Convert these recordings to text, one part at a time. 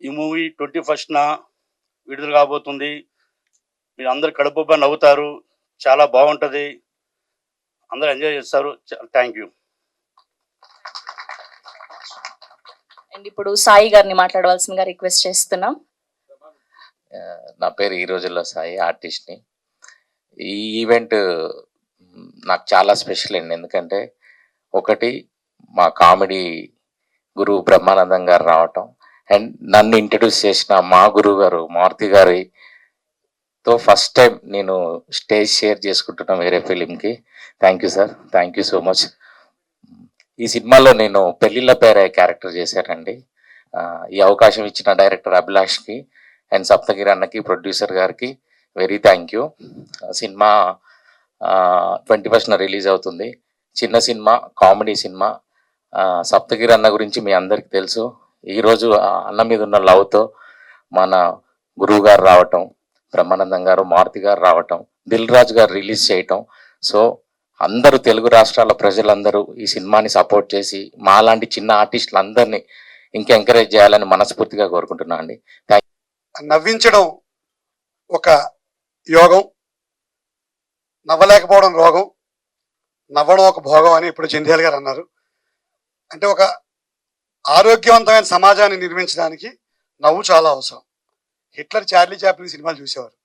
ఈ మూవీ 21న విడుదల కాబోతుంది. మీరు అందరు కడుపుబ్బా నవ్వుతారు. చాలా బాగుంటుంది. అందరూ ఎంజాయ్ చేస్తారు. Thank you. అండ్ ఇప్పుడు సాయి గారిని మాట్లాడవలసిందిగా రిక్వెస్ట్ చేస్తున్నాం. నా పేరు ఈ రోజుల్లో సాయి, ఆర్టిస్ట్ని. ఈ ఈవెంట్ నాకు చాలా స్పెషల్ అండి. ఎందుకంటే ఒకటి మా కామెడీ గురువు బ్రహ్మానందం గారు రావటం, అండ్ నన్ను ఇంట్రడ్యూస్ చేసిన మా గురువు గారు మారుతి గారితో ఫస్ట్ టైం నేను స్టేజ్ షేర్ చేసుకుంటున్నాను వేరే ఫిలింకి. Thank you sir, thank you so much. ఈ సినిమాలో నేను పెళ్లిళ్ళ పేరే క్యారెక్టర్ చేశానండి. ఈ అవకాశం ఇచ్చిన డైరెక్టర్ అభిలాష్కి అండ్ సప్తగిరి అన్నకి, ప్రొడ్యూసర్ గారికి వెరీ థ్యాంక్ యూ. సినిమా 21న రిలీజ్ అవుతుంది. చిన్న సినిమా, కామెడీ సినిమా. సప్తగిరి అన్న గురించి మీ అందరికి తెలుసు. ఈరోజు అన్న మీద ఉన్న లవ్తో మన గురువు గారు రావటం, బ్రహ్మానందం గారు, మారుతి గారు రావటం, దిల్ రాజు గారు రిలీజ్ చేయటం. సో అందరూ తెలుగు రాష్ట్రాల ప్రజలందరూ ఈ సినిమాని సపోర్ట్ చేసి మాలాంటి చిన్న ఆర్టిస్టులు అందరినీ ఇంకా ఎంకరేజ్ చేయాలని మనస్ఫూర్తిగా కోరుకుంటున్నా అండి. నవ్వించడం ఒక యోగం, నవ్వలేకపోవడం రోగం, నవ్వడం ఒక భోగం అని ఇప్పుడు జంధ్యాల గారు అన్నారు. అంటే ఒక ఆరోగ్యవంతమైన సమాజాన్ని నిర్మించడానికి నవ్వు చాలా అవసరం. హిట్లర్, చార్లీ చాప్లిన్ సినిమాలు చూసేవారు.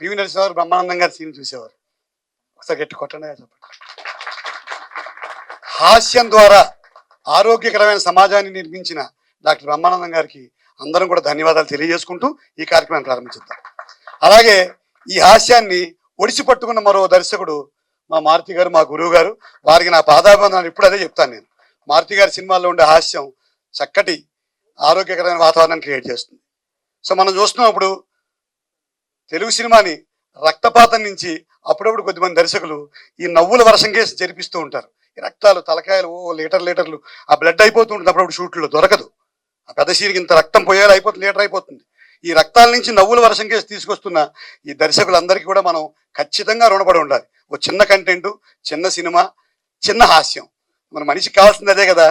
పివి నరసింహారావు, బ్రహ్మానందం గారి సినిమా చూసేవారు. ఒకసారి గట్టి కొట్టండి చెప్పండి. హాస్యం ద్వారా ఆరోగ్యకరమైన సమాజాన్ని నిర్మించిన డాక్టర్ బ్రహ్మానందం గారికి అందరం కూడా ధన్యవాదాలు తెలియజేసుకుంటూ ఈ కార్యక్రమాన్ని ప్రారంభించుద్దాం. అలాగే ఈ హాస్యాన్ని ఒడిసి పట్టుకున్న మరో దర్శకుడు మా మారుతి గారు, మా గురువు గారు. వారికి నా పాదాభివందనాలు ఇప్పుడు అదే చెప్తాను నేను. మారుతి గారి సినిమాల్లో ఉండే హాస్యం చక్కటి ఆరోగ్యకరమైన వాతావరణాన్ని క్రియేట్ చేస్తుంది. సో మనం చూస్తున్నప్పుడు తెలుగు సినిమాని రక్తపాతం నుంచి అప్పుడప్పుడు కొద్దిమంది దర్శకులు ఈ నవ్వుల వర్షం కేసు జరిపిస్తూ ఉంటారు. ఈ రక్తాలు, తలకాయలు లీటర్లు ఆ బ్లడ్ అయిపోతూ ఉంటుంది. అప్పుడప్పుడు షూట్లో దొరకదు. ఆ పెద్ద సీరికి ఇంత రక్తం పోయేలా అయిపోతుంది, లీటర్ అయిపోతుంది. ఈ రక్తాల నుంచి నవ్వుల వర్షం కేసు తీసుకొస్తున్న ఈ దర్శకులందరికీ కూడా మనం ఖచ్చితంగా రుణపడి ఉండాలి. ఓ చిన్న కంటెంట్, చిన్న సినిమా, చిన్న హాస్యం. మన మనిషికి కావాల్సింది అదే కదా.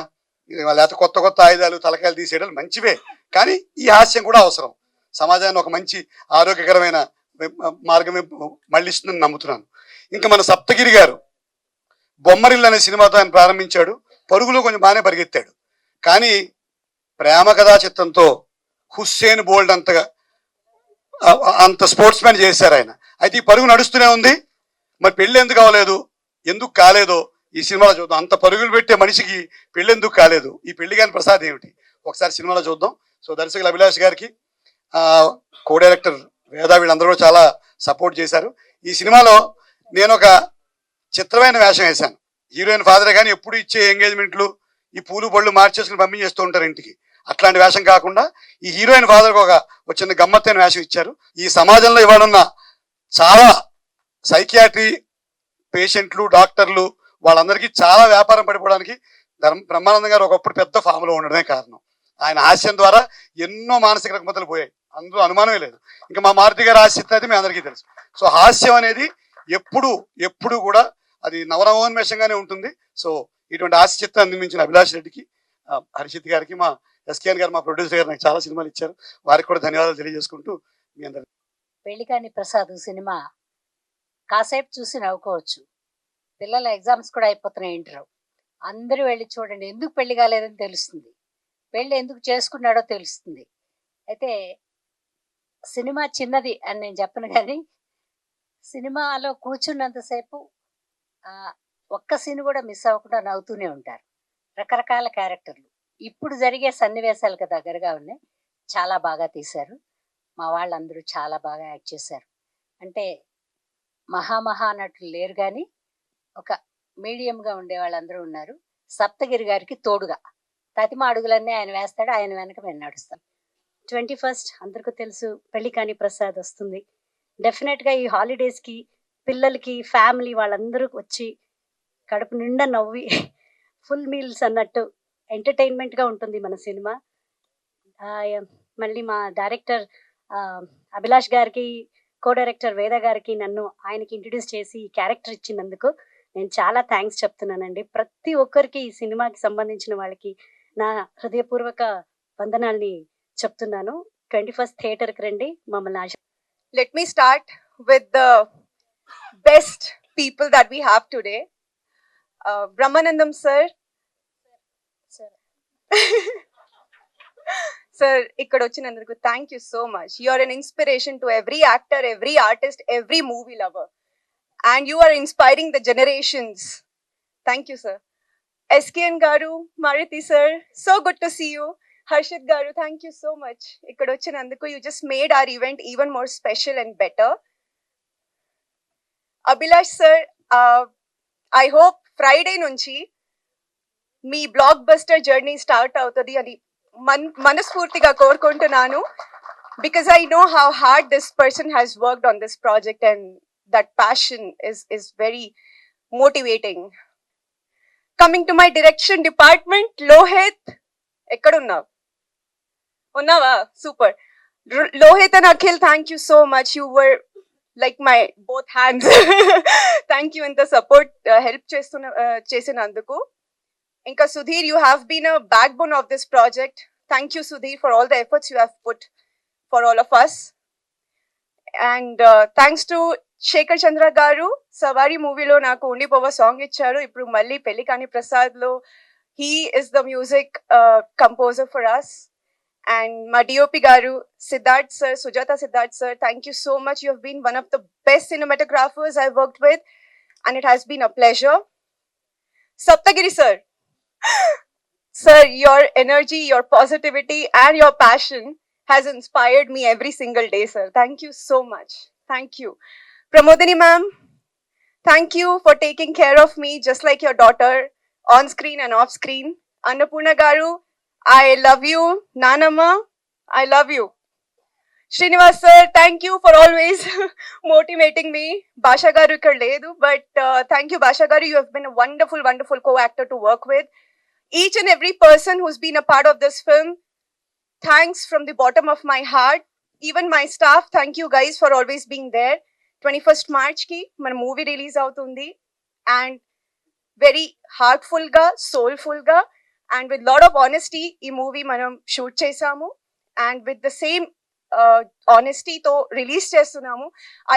లేకపోతే కొత్త కొత్త ఆయుధాలు, తలకాయలు తీసేయడాలు మంచివే, కానీ ఈ హాస్యం కూడా అవసరం. సమాజాన్ని ఒక మంచి ఆరోగ్యకరమైన మార్గమే మళ్ళిస్తుందని నమ్ముతున్నాను. ఇంకా మన సప్తగిరి గారు బొమ్మరిల్లు అనే సినిమాతో ఆయన ప్రారంభించాడు. పరుగులో కొంచెం బాగానే పరిగెత్తాడు. కానీ ప్రేమ కథా చిత్రంతో హుస్సేన్ బోల్ట్ అంత స్పోర్ట్స్ మ్యాన్ చేశారు ఆయన. అయితే ఈ పరుగు నడుస్తూనే ఉంది. మరి పెళ్ళి ఎందుకు కావలేదు, ఎందుకు కాలేదో ఈ సినిమాలో చూద్దాం. అంత పరుగులు పెట్టే మనిషికి పెళ్ళి ఎందుకు కాలేదు, ఈ పెళ్లి కాని ప్రసాద్ ఏమిటి, ఒకసారి సినిమాలో చూద్దాం. సో దర్శకులు అభిలాష్ గారికి, కో డైరెక్టర్ వేద, వీళ్ళందరూ చాలా సపోర్ట్ చేశారు. ఈ సినిమాలో నేను ఒక చిత్రమైన వేషం వేశాను. హీరోయిన్ ఫాదరే కానీ ఎప్పుడు ఇచ్చే ఎంగేజ్మెంట్లు, ఈ పూలు పళ్ళు మార్చేసుకుని పంపించేస్తూ ఉంటారు ఇంటికి. అట్లాంటి వేషం కాకుండా ఈ హీరోయిన్ ఫాదర్కి ఒక చిన్న గమ్మత్తైన వేషం ఇచ్చారు. ఈ సమాజంలో ఇవాళ ఉన్న చాలా సైకియాట్రీ పేషెంట్లు, డాక్టర్లు, వాళ్ళందరికీ చాలా వ్యాపారం పడిపోవడానికి బ్రహ్మానందం గారు ఒకప్పుడు పెద్ద ఫామ్లో ఉండడమే కారణం. ఆయన హాస్యం ద్వారా ఎన్నో మానసిక రుగ్మతలు పోయాయి, అందులో అనుమానమే లేదు. ఇంకా మా మారుతి గారు హాస్యం అయితే మీ అందరికీ తెలుసు. సో హాస్యం అనేది ఎప్పుడు కూడా అది నవనవోన్మేషంగానే ఉంటుంది. సో ఇటువంటి హాస్య చిత్రం అందించిన అభిలాష్ రెడ్డికి, హర్షిత్ గారికి, మా ఎస్కేఎన్ గారు, మా ప్రొడ్యూసర్ గారు నాకు చాలా సినిమాలు ఇచ్చారు. వారికి కూడా ధన్యవాదాలు తెలియజేసుకుంటూ మీ అందరు. పెళ్లికాని ప్రసాద్ సినిమా కాసేపు చూసి నవ్వుకోవచ్చు. పిల్లల ఎగ్జామ్స్ కూడా అయిపోతున్నాయి, ఇంటర్. అందరూ వెళ్ళి చూడండి. ఎందుకు పెళ్లి కాలేదని తెలుస్తుంది, పెళ్లి ఎందుకు చేసుకున్నాడో తెలుస్తుంది. అయితే సినిమా చిన్నది అని నేను చెప్పను, కానీ సినిమాలో కూర్చున్నంతసేపు ఒక్క సీన్ కూడా మిస్ అవ్వకుండా నవ్వుతూనే ఉంటారు. రకరకాల క్యారెక్టర్లు ఇప్పుడు జరిగే సన్నివేశాలకు దగ్గరగా ఉన్నాయి. చాలా బాగా తీశారు. మా వాళ్ళందరూ చాలా బాగా యాక్ట్ చేశారు. అంటే మహా నటులు లేరు, కానీ ఒక మీడియంగా ఉండే వాళ్ళందరూ ఉన్నారు. సప్తగిరి గారికి తోడుగా తతిమ అడుగులన్నీ ఆయన వేస్తాడు, ఆయన వెనక మేము నడుస్తాం. 21 అందరికీ తెలుసు పెళ్లికాని ప్రసాద్ వస్తుంది. డెఫినెట్గా ఈ హాలిడేస్కి పిల్లలకి, ఫ్యామిలీ వాళ్ళందరూ వచ్చి కడుపు నిండా నవ్వి ఫుల్ మీల్స్ అన్నట్టు ఎంటర్టైన్మెంట్గా ఉంటుంది మన సినిమా. మళ్ళీ మా డైరెక్టర్ అభిలాష్ గారికి, కో డైరెక్టర్ వేద గారికి నన్ను ఆయనకి ఇంట్రడ్యూస్ చేసి ఈ క్యారెక్టర్ ఇచ్చినందుకు నేను చాలా థ్యాంక్స్ చెప్తున్నానండి. ప్రతి ఒక్కరికి, ఈ సినిమాకి సంబంధించిన వాళ్ళకి నా హృదయపూర్వక వందనాల్ని చెప్తున్నాను. 21st థియేటర్కి రండి, మమ్మల్ని Let me start with the best people that we have today. Brahmanandam sir. Sir, ikkada vachinanduku thank you so much. You are an inspiration to every actor, every artist, every movie lover. And you are inspiring the generations. Thank you, sir. SKN garu, Maruti sir, so good to see you. Harshit garu, thank you so much. Ikkada vachinanduku you just made our event even more special and better. Abhilash sir, I hope Friday nunchi మీ blockbuster journey start అవుతుంది అని మనస్ఫూర్తిగా కోరుకుంటున్నాను. Because I know how hard this person has worked on this project and that passion is very motivating. Coming to my direction department, Lohith ఎక్కడున్నావు? ఉన్నావా? Super. Lohith and Akhil, thank you so much. You were like my both hands. Thank you ఇంత support help చేసినందుకు. Inka Sudhir, you have been a backbone of this project. Thank you, Sudhir, for all the efforts you have put for all of us. And thanks to Shekhar Chandra garu, Savari movie lo naku Undipova song icharu. Ippudu malli Pelli Kani Prasad lo he is the music composer for us. And my DOP garu, Siddharth sir, Sujata Siddharth sir, thank you so much. You have been one of the best cinematographers I've worked with, and it has been a pleasure. Saptagiri sir. Sir, your energy, your positivity and your passion has inspired me every single day, sir. Thank you so much. Thank you. Pramodini ma'am, thank you for taking care of me just like your daughter, on screen and off screen. Annapurna garu, I love you. Nanama, I love you. Srinivas sir, thank you for always motivating me. Basha garu ikkada ledu, but thank you Basha garu. You have been a wonderful, wonderful co-actor to work with. Each and every person who's been a part of this film, thanks from the bottom of my heart. Even my staff, thank you guys for always being there. 21st March ki మన movie release అవుతుంది, and very heartful ga, soulful ga, and with lot of honesty ఈ movie మనం shoot చేసాము, and with the same honesty తో release చేస్తున్నాము.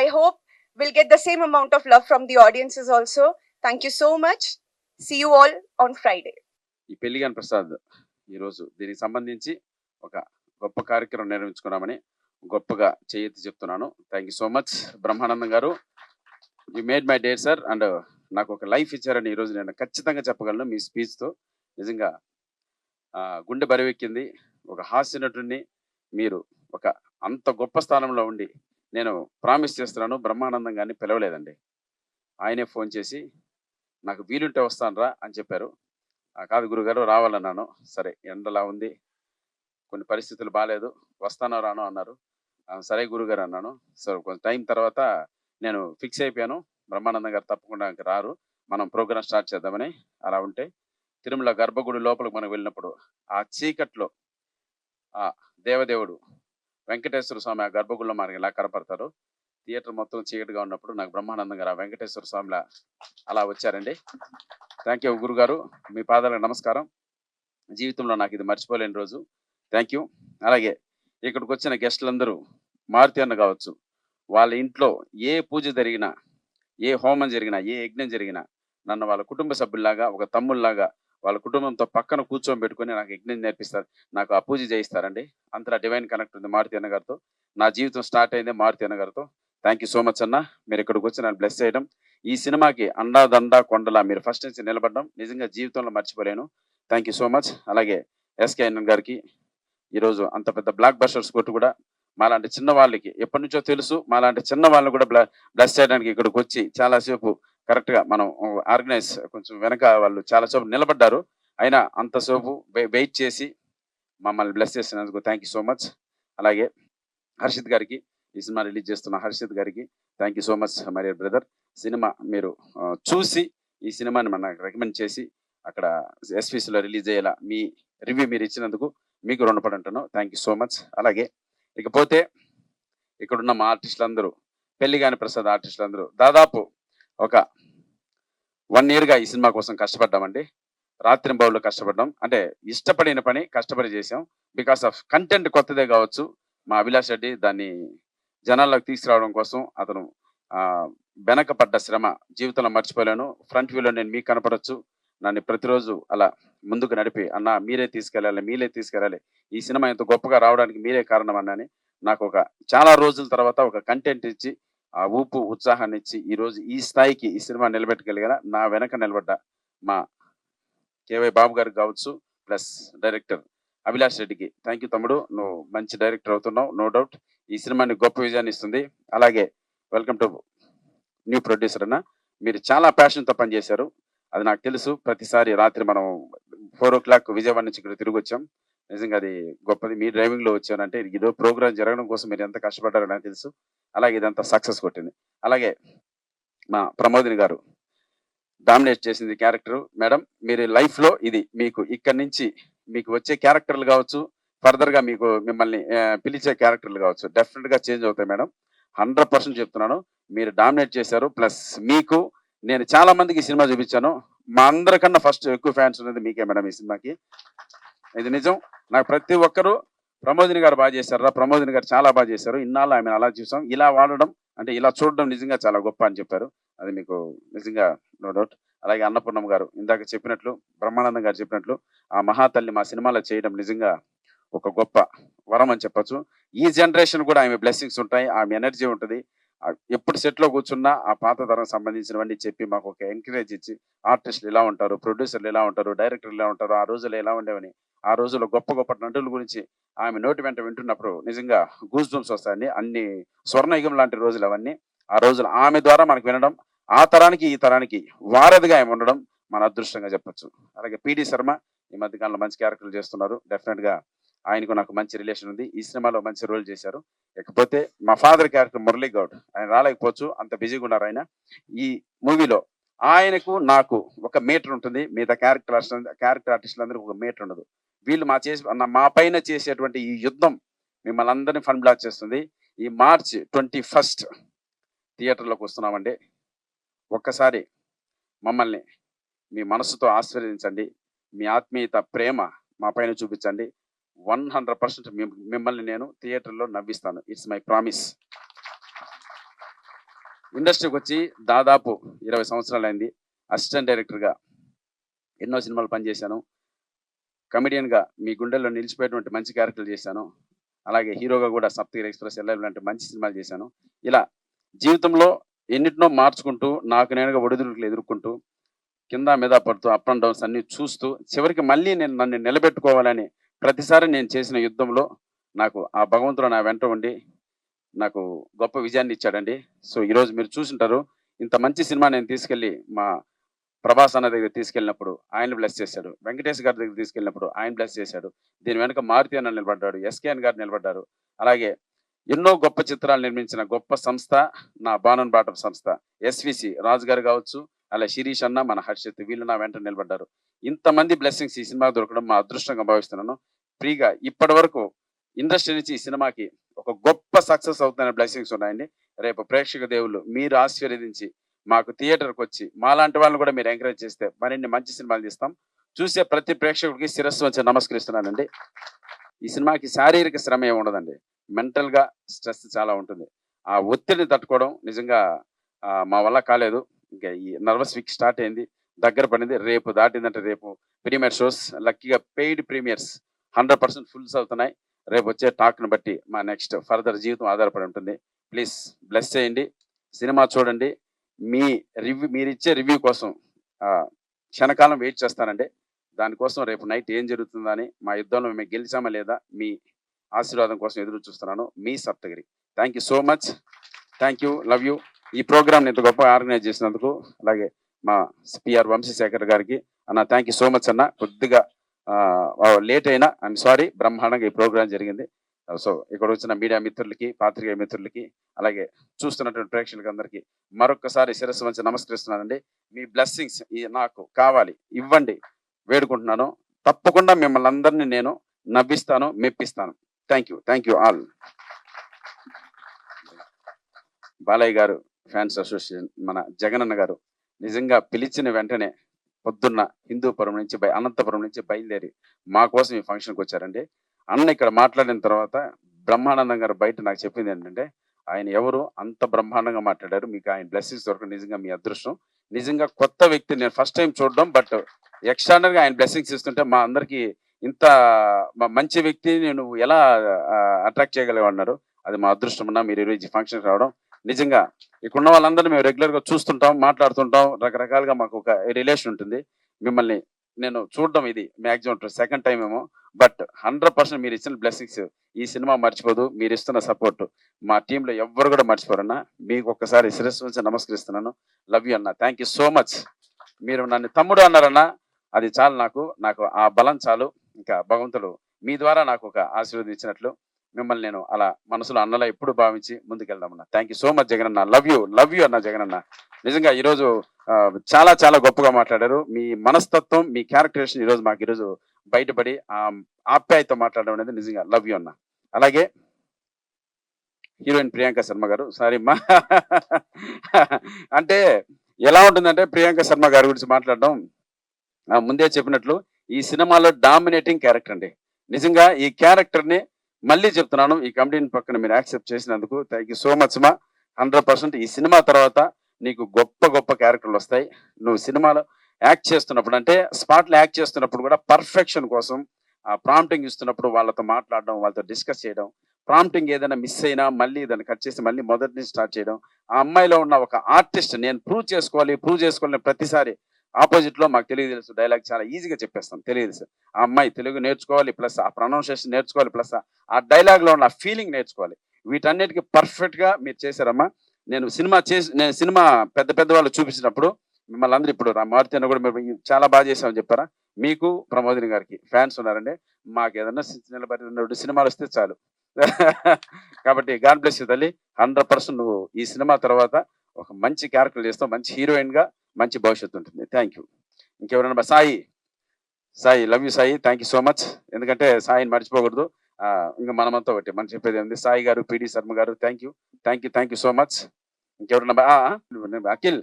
I hope we'll get the same amount of love from the audiences also. Thank you so much. See you all on Friday. ఈ పెళ్లిగాని ప్రసాద్ ఈరోజు దీనికి సంబంధించి ఒక గొప్ప కార్యక్రమం నిర్వహించుకున్నామని గొప్పగా చేయెత్తి చెప్తున్నాను. Thank you so much Brahmanandam గారు. You made my day sir. And నాకు ఒక లైఫ్ ఇచ్చారని ఈరోజు నేను ఖచ్చితంగా చెప్పగలను. మీ స్పీచ్తో నిజంగా గుండె బరివెక్కింది. ఒక హాస్య నటుడిని మీరు ఒక అంత గొప్ప స్థానంలో ఉండి, నేను ప్రామిస్ చేస్తున్నాను బ్రహ్మానందం గారిని పిలవలేదండి. ఆయనే ఫోన్ చేసి నాకు వీలుంటే వస్తాను రా అని చెప్పారు. కాదు గురుగారు రావాలన్నాను. సరే ఎండలా ఉంది, కొన్ని పరిస్థితులు బాగాలేదు, వస్తానో రానో అన్నారు. సరే గురుగారు అన్నాను. సరే కొంచెం టైం తర్వాత నేను ఫిక్స్ అయిపోయాను, బ్రహ్మానందం గారు తప్పకుండా రారు, మనం ప్రోగ్రామ్ స్టార్ట్ చేద్దామని. అలా ఉంటే తిరుమల గర్భగుడి లోపలికి మనం వెళ్ళినప్పుడు ఆ చీకట్లో ఆ దేవదేవుడు వెంకటేశ్వర స్వామి ఆ గర్భగుడిలో మనకి ఎలా కనపడతారు. థియేటర్ మొత్తం చీకటిగా ఉన్నప్పుడు నాకు బ్రహ్మానందం గారు ఆ వెంకటేశ్వర స్వామిలా అలా వచ్చారండి. థ్యాంక్ యూ గురుగారు, మీ పాదాలకు నమస్కారం. జీవితంలో నాకు ఇది మర్చిపోలేని రోజు. Thank you. అలాగే ఇక్కడికి వచ్చిన గెస్టులందరూ, మారుతి అన్న కావచ్చు, వాళ్ళ ఇంట్లో ఏ పూజ జరిగినా, ఏ హోమం జరిగినా, ఏ యజ్ఞం జరిగినా నన్ను వాళ్ళ కుటుంబ సభ్యుల్లాగా, ఒక తమ్ముళ్ళలాగా వాళ్ళ కుటుంబంతో పక్కన కూర్చోబెట్టుకుని నాకు యజ్ఞం నేర్పిస్తారు, నాకు ఆ పూజ చేయిస్తారండి. అంతలా డివైన్ కనెక్ట్ ఉంది మారుతి అన్న గారితో. నా జీవితం స్టార్ట్ అయింది మారుతి అన్న గారితో. థ్యాంక్ యూ సో మచ్ అన్న, మీరు ఇక్కడికి వచ్చి నన్ను బ్లెస్ చేయడం, ఈ సినిమాకి అండాదండా కొండలా మీరు ఫస్ట్ నుంచి నిలబడడం నిజంగా జీవితంలో మర్చిపోలేను. Thank you so much. అలాగే ఎస్కేఎన్ గారికి ఈరోజు అంత పెద్ద బ్లాక్ బస్టర్స్ కొట్టు కూడా మాలాంటి చిన్న వాళ్ళకి ఎప్పటి నుంచో తెలుసు, మాలాంటి చిన్న వాళ్ళని కూడా బ్లెస్ చేయడానికి ఇక్కడికి వచ్చి చాలాసేపు కరెక్ట్గా మనం ఆర్గనైజ్ కొంచెం వెనక వాళ్ళు చాలాసేపు నిలబడ్డారు, అయినా అంతసేపు వెయిట్ చేసి మమ్మల్ని బ్లెస్ చేసినందుకు థ్యాంక్ యూ సో మచ్. అలాగే హర్షిత్ గారికి, ఈ సినిమా రిలీజ్ చేస్తున్న హర్షిత్ గారికి thank you so much my brother. Cinema మీరు చూసి ఈ సినిమాని మనకు రికమెండ్ చేసి అక్కడ ఎస్పీసీలో రిలీజ్ అయ్యేలా మీ రివ్యూ మీరు ఇచ్చినందుకు మీకు రుణపడి ఉంటాను. Thank you so much. అలాగే ఇకపోతే ఇక్కడున్న మా ఆర్టిస్టులందరూ, పెళ్లిగాని ప్రసాద్ ఆర్టిస్టులందరూ దాదాపు ఒక 1 yearగా ఈ సినిమా కోసం కష్టపడ్డామండి. రాత్రింబౌళ్ళు కష్టపడ్డాం. అంటే ఇష్టపడిన పని కష్టపడి చేసాం. బికాస్ ఆఫ్ కంటెంట్ కొత్తదే కావచ్చు. మా అభిలాష్ రెడ్డి దాన్ని జనాల్లోకి తీసుకురావడం కోసం అతను వెనకపడ్డ శ్రమ జీవితంలో మర్చిపోలేను. ఫ్రంట్ వ్యూలో నేను మీకు కనపడొచ్చు. నన్ను ప్రతిరోజు అలా ముందుకు నడిపి, అన్న మీరే తీసుకెళ్ళాలి, ఈ సినిమా ఇంత గొప్పగా రావడానికి మీరే కారణం అన్నని నాకు ఒక చాలా రోజుల తర్వాత ఒక కంటెంట్ ఇచ్చి, ఆ ఊపు ఉత్సాహాన్ని ఇచ్చి ఈ రోజు ఈ స్థాయికి ఈ సినిమా నిలబెట్టగలిగిన నా వెనక నిలబడ్డ మా కేవై బాబు గారికి కావచ్చు, ప్లస్ డైరెక్టర్ అభిలాష్ రెడ్డికి థ్యాంక్ యూ తమ్ముడు. నువ్వు మంచి డైరెక్టర్ అవుతున్నావు, నో డౌట్. ఈ సినిమాని గొప్ప విజయాన్ని ఇస్తుంది. అలాగే వెల్కమ్ టు న్యూ ప్రొడ్యూసర్ అన్న. మీరు చాలా ప్యాషన్తో పనిచేశారు, అది నాకు తెలుసు. ప్రతిసారి రాత్రి మనం 4 o'clock విజయవాడ నుంచి ఇక్కడ తిరిగి వచ్చాం. నిజంగా అది గొప్పది. మీ డ్రైవింగ్ లో వచ్చానంటే ఇదో ప్రోగ్రామ్ జరగడం కోసం మీరు ఎంత కష్టపడ్డారో నాకు తెలుసు. అలాగే ఇదంతా సక్సెస్ కొట్టింది. అలాగే మా ప్రమోదిని గారు డామినేట్ చేసింది క్యారెక్టర్. మేడం మీరు లైఫ్ లో ఇది మీకు ఇక్కడి నుంచి మీకు వచ్చే క్యారెక్టర్లు కావచ్చు, ఫర్దర్ గా మీకు మిమ్మల్ని పిలిచే క్యారెక్టర్లు కావచ్చు, డెఫినెట్ గా చేంజ్ అవుతాయి మేడం. 100% చెప్తున్నాను. మీరు డామినేట్ చేశారు. ప్లస్ మీకు నేను చాలా మందికి ఈ సినిమా చూపించాను. మా అందరికన్నా ఫస్ట్ ఎక్కువ ఫ్యాన్స్ ఉన్నది మీకే మేడం ఈ సినిమాకి. ఇది నిజం. నాకు ప్రతి ఒక్కరు ప్రమోదిని గారు బాగా చేశారు, ప్రమోదిని గారు చాలా బాగా చేశారు, ఇన్నాళ్ళు ఆమె అలా చూసాం, ఇలా వాడడం అంటే ఇలా చూడడం నిజంగా చాలా గొప్ప అని చెప్పారు. అది మీకు నిజంగా నో డౌట్. అలాగే అన్నపూర్ణమ్మ గారు ఇందాక చెప్పినట్లు, బ్రహ్మానందం గారు చెప్పినట్లు, ఆ మహాతల్లి మా సినిమాలో చేయడం నిజంగా ఒక గొప్ప వరం అని చెప్పొచ్చు. ఈ జనరేషన్ కూడా ఆమె బ్లెస్సింగ్స్ ఉంటాయి, ఆమె ఎనర్జీ ఉంటుంది. ఎప్పుడు సెట్లో కూర్చున్నా ఆ పాత తరం సంబంధించినవన్నీ చెప్పి మాకు ఒక ఎంకరేజ్ ఇచ్చి, ఆర్టిస్టులు ఇలా ఉంటారు, ప్రొడ్యూసర్లు ఇలా ఉంటారు, డైరెక్టర్లు ఇలా ఉంటారు, ఆ రోజుల్లో ఎలా ఉండేవని, ఆ రోజుల్లో గొప్ప గొప్ప నటుల గురించి ఆమె నోటి వెంట వింటున్నప్పుడు నిజంగా గూస్ బంప్స్ వస్తాయండి. అన్ని స్వర్ణయుగం లాంటి రోజులు అవన్నీ. ఆ రోజులు ఆమె ద్వారా మనకు వినడం, ఆ తరానికి ఈ తరానికి వారధిగా ఆమె ఉండడం మన అదృష్టంగా చెప్పొచ్చు. అలాగే పిడి శర్మ ఈ మధ్య కాలంలో మంచి క్యారెక్టర్లు చేస్తున్నారు. డెఫినెట్ గా ఆయనకు నాకు మంచి రిలేషన్ ఉంది. ఈ సినిమాలో మంచి రోల్ చేశారు. ఇకపోతే మా ఫాదర్ క్యారెక్టర్ మురళీ గౌడ్, ఆయన రాలేకపోవచ్చు, అంత బిజీగా ఉన్నారు ఆయన. ఈ మూవీలో ఆయనకు నాకు ఒక మీటర్ ఉంటుంది, మిగతా క్యారెక్టర్ ఆర్టిస్టులందరికీ ఒక మీటర్ ఉండదు. వీళ్ళు మా పైన చేసేటువంటి ఈ యుద్ధం మిమ్మల్ని అందరినీ ఫన్ బ్లాక్ చేస్తుంది. ఈ March 21 థియేటర్లోకి వస్తున్నామండి. ఒక్కసారి మమ్మల్ని మీ మనసుతో ఆశీర్వదించండి, మీ ఆత్మీయత ప్రేమ మా పైన చూపించండి. 100% మిమ్మల్ని నేను థియేటర్లో నవ్విస్తాను. It's my promise. ఇండస్ట్రీకి వచ్చి దాదాపు 20 సంవత్సరాలు అయింది. అసిస్టెంట్ డైరెక్టర్గా ఎన్నో సినిమాలు పనిచేశాను. కమెడియన్గా మీ గుండెల్లో నిలిచిపోయేటువంటి మంచి క్యారెక్టర్లు చేశాను. అలాగే హీరోగా కూడా సప్తగిరి ఎక్స్ప్రెస్ ఎల్ఐ లాంటి మంచి సినిమాలు చేశాను. ఇలా జీవితంలో ఎన్నిటినో మార్చుకుంటూ, నాకు నేనుగా ఒడిదుడుకులు ఎదుర్కొంటూ, కింద మీద పడుతూ, అప్ అండ్ డౌన్స్ అన్ని చూస్తూ, చివరికి మళ్ళీ నేను నన్ను నిలబెట్టుకోవాలని ప్రతిసారి నేను చేసిన యుద్ధంలో నాకు ఆ భగవంతుడు నా వెంట ఉండి నాకు గొప్ప విజయాన్ని ఇచ్చాడండి. సో ఈరోజు మీరు చూసుంటారు, ఇంత మంచి సినిమా నేను తీసుకెళ్ళి మా ప్రభాస్ అన్న దగ్గర తీసుకెళ్ళినప్పుడు ఆయన బ్లెస్ చేశాడు, వెంకటేష్ గారి దగ్గర తీసుకెళ్ళినప్పుడు ఆయన బ్లెస్ చేశాడు, దీని వెనుక మారుతి అన్న నిలబడ్డాడు, ఎస్కేఎన్ గారు నిలబడ్డారు. అలాగే ఎన్నో గొప్ప చిత్రాలు నిర్మించిన గొప్ప సంస్థ నా బాణన్ బాటం సంస్థ. ఎస్విసి రాజు గారు కావచ్చు, అలా శిరీష్ అన్న, మన హర్షిత్, వీళ్ళు నా వెంట నిలబడ్డారు. ఇంతమంది బ్లెస్సింగ్స్ ఈ సినిమా దొరకడం మా అదృష్టంగా భావిస్తున్నాను. ఫ్రీగా ఇప్పటి వరకు ఇండస్ట్రీ నుంచి ఈ సినిమాకి ఒక గొప్ప సక్సెస్ అవుతున్న బ్లెస్సింగ్స్ ఉన్నాయండి. రేపు ప్రేక్షక దేవుళ్ళు మీరు ఆశీర్వదించి మాకు థియేటర్కి వచ్చి మాలాంటి వాళ్ళని కూడా మీరు ఎంకరేజ్ చేస్తే మరిన్ని మంచి సినిమాలు తీస్తాం. చూసే ప్రతి ప్రేక్షకుడికి శిరస్సు వచ్చి నమస్కరిస్తున్నానండి. ఈ సినిమాకి శారీరక శ్రమ ఏమి ఉండదండి, మెంటల్ గా స్ట్రెస్ చాలా ఉంటుంది. ఆ ఒత్తిడిని తట్టుకోవడం నిజంగా మా వల్ల కాలేదు. ఇంకా ఈ నర్వస్ వీక్ స్టార్ట్ అయింది, దగ్గర పడింది. రేపు దాటిందంటే రేపు ప్రీమియర్ షోస్, లక్కీగా పెయిడ్ ప్రీమియర్స్ 100% ఫుల్స్ అవుతున్నాయి. రేపు వచ్చే టాక్ను బట్టి మా నెక్స్ట్ ఫర్దర్ జీవితం ఆధారపడి ఉంటుంది. ప్లీజ్ బ్లెస్ చేయండి, సినిమా చూడండి. మీరు ఇచ్చే రివ్యూ కోసం క్షణకాలం వెయిట్ చేస్తానండి. దానికోసం రేపు నైట్ ఏం జరుగుతుందని, మా యుద్ధంలో మేము గెలిచామా లేదా, మీ ఆశీర్వాదం కోసం ఎదురు చూస్తున్నాను. మీ Saptagiri. Thank you so much. Thank you, love you. ఈ ప్రోగ్రామ్ని ఇంత గొప్ప ఆర్గనైజ్ చేసినందుకు, అలాగే మా పిఆర్ వంశీశేఖర్ గారికి అన్న థ్యాంక్ యూ సో మచ్ అన్న. కొద్దిగా లేట్ అయినా ఐఎమ్ సారీ, బ్రహ్మాండంగా ఈ ప్రోగ్రాం జరిగింది. సో ఇక్కడ వచ్చిన మీడియా మిత్రులకి, పాత్రికేయ మిత్రులకి, అలాగే చూస్తున్నటువంటి ప్రేక్షకులకి అందరికీ మరొకసారి శిరస్సు వంచి నమస్కరిస్తున్నానండి. మీ బ్లెస్సింగ్స్ నాకు కావాలి, ఇవ్వండి, వేడుకుంటున్నాను. తప్పకుండా మిమ్మల్ని అందరినీ నేను నవ్విస్తాను, మెప్పిస్తాను. Thank you all. బాలయ్య గారు ఫ్యాన్స్ అసోసియేషన్, మన జగనన్న గారు నిజంగా పిలిచిన వెంటనే పొద్దున్న హిందూపురం నుంచి అనంతపురం నుంచి బయలుదేరి మా కోసం ఈ ఫంక్షన్కి వచ్చారండి. అన్న ఇక్కడ మాట్లాడిన తర్వాత బ్రహ్మానందం గారు బయట నాకు చెప్పింది ఏంటంటే, ఆయన ఎవరు అంత బ్రహ్మాండంగా మాట్లాడారు, మీకు ఆయన బ్లెస్సింగ్స్ దొరకడం నిజంగా మీ అదృష్టం. నిజంగా కొత్త వ్యక్తి నేను ఫస్ట్ టైం చూడడం, బట్ ఎక్స్ట్రాడనరీగా ఆయన బ్లెస్సింగ్స్ ఇస్తుంటే మా అందరికి ఇంత మంచి వ్యక్తిని నువ్వు ఎలా అట్రాక్ట్ చేయగలిగా అన్నారు. అది మా అదృష్టం అన్నా మీరు ఈరోజు ఫంక్షన్ రావడం. నిజంగా ఇక్కడ ఉన్న వాళ్ళందరూ మేము రెగ్యులర్గా చూస్తుంటాం, మాట్లాడుతుంటాం, రకరకాలుగా మాకు ఒక రిలేషన్ ఉంటుంది. మిమ్మల్ని నేను చూడడం ఇది మ్యాక్సిమం సెకండ్ టైం ఏమో, బట్ 100% మీరు ఇచ్చిన బ్లెస్సింగ్స్ ఈ సినిమా మర్చిపోదు. మీరు ఇస్తున్న సపోర్ట్ మా టీంలో ఎవ్వరు కూడా మర్చిపోరన్నా. మీకు ఒక్కసారి శిరస్సు నుంచి నమస్కరిస్తున్నాను. లవ్ యూ అన్న, థ్యాంక్ యూ సో మచ్. మీరు నన్ను తమ్ముడు అన్నారన్నా, అది చాలు నాకు ఆ బలం చాలు. ఇంకా భగవంతుడు మీ ద్వారా నాకు ఒక ఆశీర్వాదం ఇచ్చినట్లు మిమ్మల్ని నేను అలా మనసులో అన్నలా ఎప్పుడు భావించి ముందుకెళ్దామన్నా. Thank you so much Jagan అన్న, లవ్ యూ అన్న జగన్ అన్న. నిజంగా ఈరోజు చాలా చాలా గొప్పగా మాట్లాడారు. మీ మనస్తత్వం, మీ క్యారెక్టరేషన్ ఈరోజు బయటపడి ఆప్యాయతో మాట్లాడడం అనేది నిజంగా లవ్ యూ అన్న. అలాగే హీరోయిన్ ప్రియాంక శర్మ గారు, సారీ అమ్మా అంటే ఎలా ఉంటుందంటే ప్రియాంక శర్మ గారి గురించి మాట్లాడడం, ముందే చెప్పినట్లు ఈ సినిమాలో డామినేటింగ్ క్యారెక్టర్ అండి. నిజంగా ఈ క్యారెక్టర్ ని మళ్ళీ చెప్తున్నాను, ఈ కమిటీని పక్కన మీరు యాక్సెప్ట్ చేసినందుకు థ్యాంక్ యూ సో మచ్ మా. 100% ఈ సినిమా తర్వాత నీకు గొప్ప గొప్ప క్యారెక్టర్లు వస్తాయి. నువ్వు సినిమాలో యాక్ట్ చేస్తున్నప్పుడు, అంటే స్పాట్లో యాక్ట్ చేస్తున్నప్పుడు కూడా పర్ఫెక్షన్ కోసం ఆ ప్రాంప్టింగ్ ఇస్తున్నప్పుడు వాళ్ళతో మాట్లాడడం, వాళ్ళతో డిస్కస్ చేయడం, ప్రాంప్టింగ్ ఏదైనా మిస్ అయినా మళ్ళీ దాన్ని కట్ చేసి మళ్ళీ మొదటి నుంచి స్టార్ట్ చేయడం. ఆ అమ్మాయిలో ఉన్న ఒక ఆర్టిస్ట్ నేను ప్రూవ్ చేసుకోవాలి ప్రతిసారి ఆపోజిట్ లో మాకు తెలుసు డైలాగ్ చాలా ఈజీగా చెప్పేస్తాం, తెలుసు. ఆ అమ్మాయి తెలుగు నేర్చుకోవాలి, ప్లస్ ఆ ప్రొనౌన్సియేషన్ నేర్చుకోవాలి, ప్లస్ ఆ డైలాగ్ లో ఉన్న ఫీలింగ్ నేర్చుకోవాలి. వీటన్నిటికీ పర్ఫెక్ట్ గా మీరు చేశారమ్మా. నేను సినిమా పెద్ద వాళ్ళు చూపించినప్పుడు మిమ్మల్ని అందరూ ఇప్పుడు మారుతి అన్న కూడా మీరు చాలా బాగా చేసామని చెప్పారా. మీకు ప్రమోదిని గారికి ఫ్యాన్స్ ఉన్నారండి. మాకు ఏదన్నా నిలబడి సినిమాలు వస్తే చాలు కాబట్టి గాడ్ బ్లెస్ యూ తల్లి. 100% నువ్వు ఈ సినిమా తర్వాత ఒక మంచి క్యారెక్టర్ చేస్తావు, మంచి హీరోయిన్ గా మంచి భవిష్యత్తు ఉంటుంది. Thank you. ఇంకెవరైనా Sai love you Sai, thank you so much. ఎందుకంటే సాయిని మర్చిపోకూడదు. ఇంకా మనమంతా ఒకటి మనం చెప్పేది ఏంది, సాయి గారు, పిడి శర్మ గారు, థ్యాంక్ యూ సో మచ్. ఇంకెవరైనా Akhil,